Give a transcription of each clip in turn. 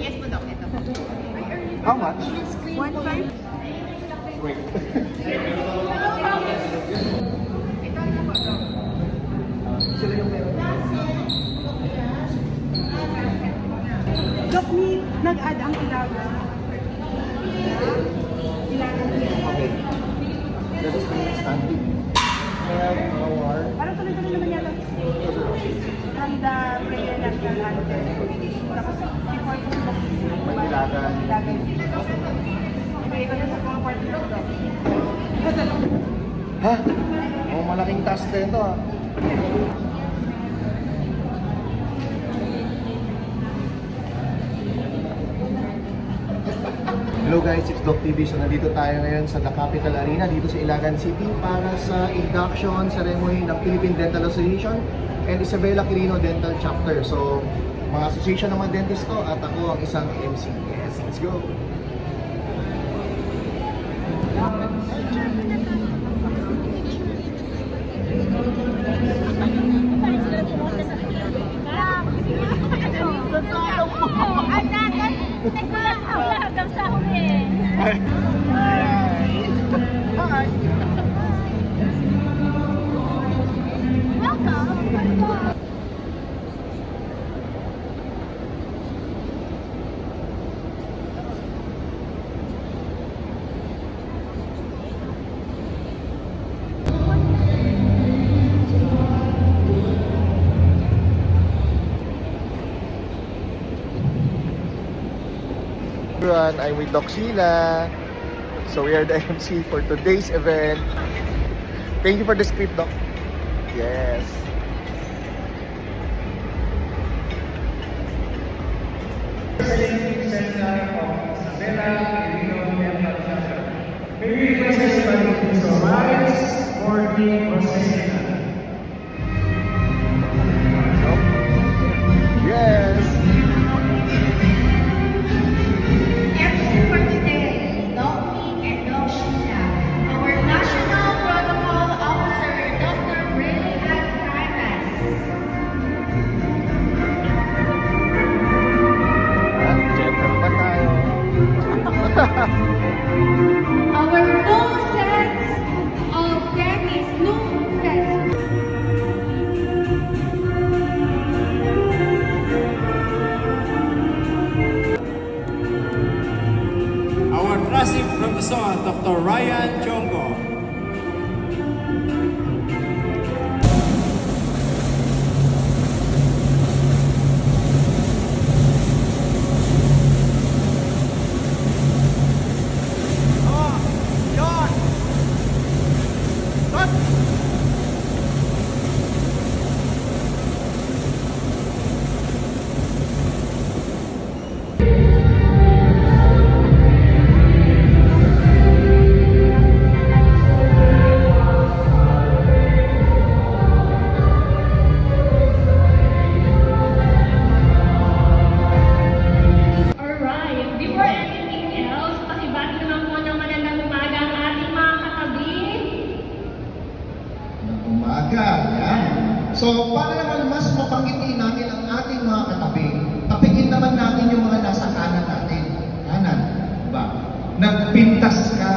Yes po, Doc. Ito. How much? 1.5. Wait. Sila yung meron. Doc, nag-add ang ilaga. Okay. That is the standing. Parang tuloy-tuloy naman yata. From the prayer national anthem. Tapos, before po, May ilagan. Ibigay ko na sa mga party ko, Doc. Ha? Oh, malaking task na ito ah. Hello guys, it's Doc TV. So nandito tayo ngayon sa The Capital Arena dito sa Ilagan City para sa induction ceremony ng Philippine Dental Association and Isabela Quirino Dental Chapter. So mga association ng mga dentist to at ako ang isang MC. Yes, let's go! Everyone, I'm with Doc Sheila. So we are the MC for today's event. Thank you for the script, Doc. Yes. Center of Isabela Quirino Dental Chapter. May we request everybody to rise for the procession. Yes. Our new sets of dentists, new sets. Our classic professor, Dr. Ryan Chongo. So, para naman mas mapangiti natin ang ating mga katabi, tapigin naman natin yung mga nasa kanan natin. Kanan, diba? Nagpintas ka.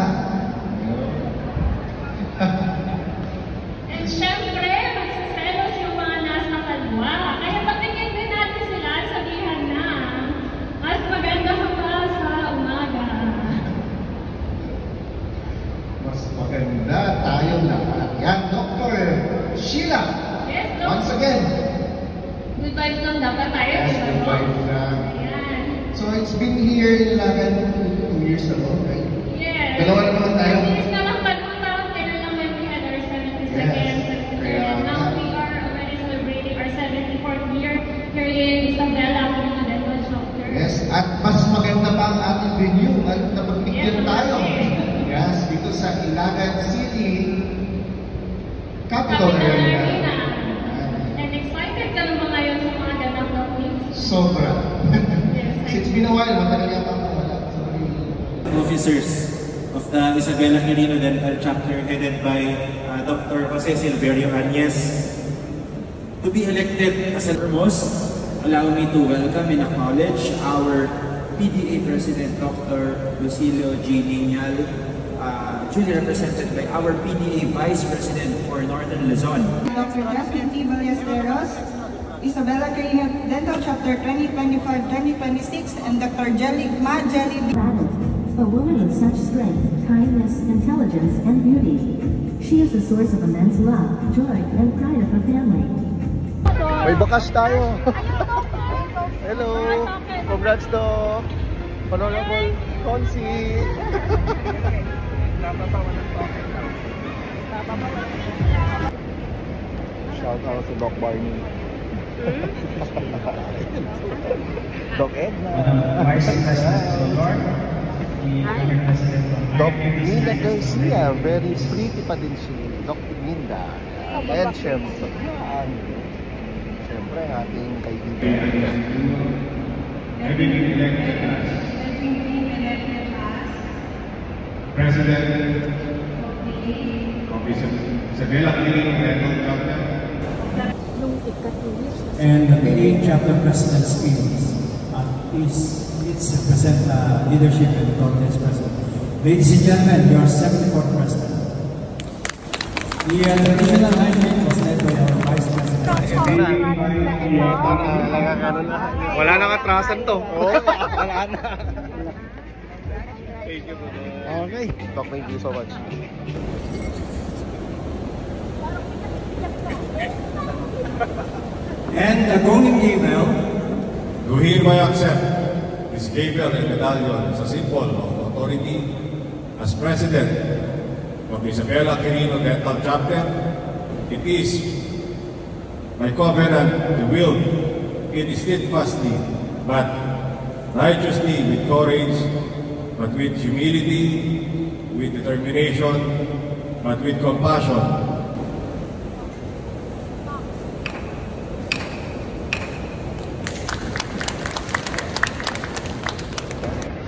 And syempre, magsiselos yung mga nasa kalwa. Kaya tapigin din natin sila at sabihan na mas maganda ka pa sa umaga. Mas maganda tayong lahat. Yan, Dr. Sheila. Yes, Doc. Once again. Good vibes lang dapat tayo. Yes, good vibes lang. Ayan. So it's been here in Ilagan 2 years ago, right? Yes. Dalawa na naman tayo. Yes, nalang bagong taon, kailan lang when we had our 72nd, Yes. 73rd. Now we are already celebrating our 74th year here in Isabela Quirino Dental Chapter. Yes, at mas maganda pa ang ating venue at napagpigyan Yes, tayo. okay. Yes, dito sa Ilagan City, Capital Arena. And excited ka naman ngayon sa mga ganap na weeks. Sobra. Yes. It's been a while, matagal yata ako wala. Sorry. Officers of the Isabela Quirino Dental Chapter headed by Dr. Jose Silverio Añez to be elected as an foremost allow me to welcome and acknowledge our PDA President, Dr. Lucilio G. Niñal, duly represented by our PDA Vice President for Northern Luzon. Dr. Jasmine T. Ballesteros, Isabela Carino Dental Chapter 2025-2026, and Dr. Ma Jelly B. A woman with such strength, kindness, intelligence, and beauty. She is the source of immense love, joy, and pride of her family. May bakas tayo. Hello. Congrats to Honorable Consi. Shout out to Doc Barney. Doc Edna. Vice President Lord. Doc Nina Garcia. Very pretty pa din si Doc Linda. And syempre, ang ating kaibigan. Having been elected as President of Isabela Quirino Dental Chapter. And the PDA Chapter President skills it's present leadership and contest president. Ladies and gentlemen, your 74th president. The traditional handshake was led by our Vice President. Wala nang atrasan to. Wala na. Thank you, okay. Doc, thank you so much. And Gonging Gabriel. Do hereby accept this gavel and medallion as a symbol of authority as President of the Isabela Quirino Dental Chapter. It is my covenant to wield it steadfastly, but righteously, with courage, but with humility, with determination, but with compassion.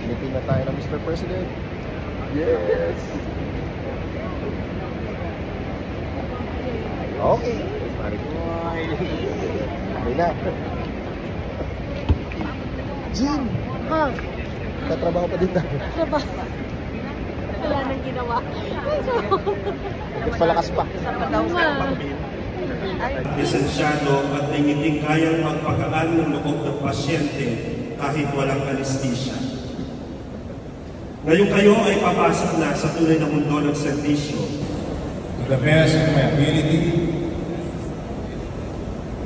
Meeting na tayo na Mr. President. Yes! Okay. Okay na. Jim! Ha? Katrabaho pa din tayo. Wala nang ginawa. Mas malakas pa. Lisensyado at nangiting kayang magpagaan ng loob ng pasyente kahit walang anesthesia. Ngayon kayo ay papasok na sa tunay na mundo ng serbisyo. To the best of my ability,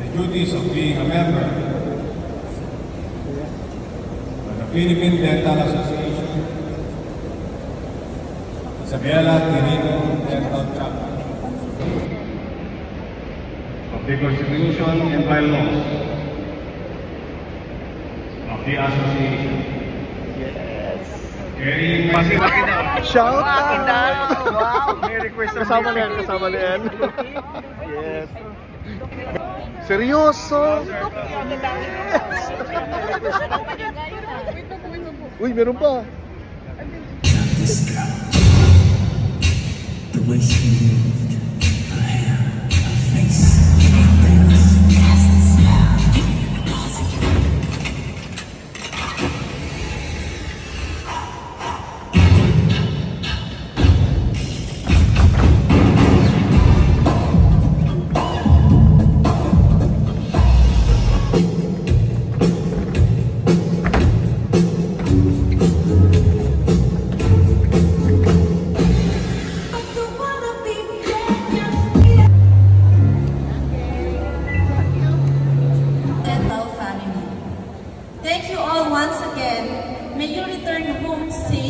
the duties of being a member of the Philippine Dental Association, Isabela Quirino Dental Chapter, of the Constitution and bylaws of the Association. Shout out! Wow! May request kasama na yan. Yes. Seryoso? Uy, meron pa. The way she moved, her hair, her face. Thank you all once again. May you return home safe.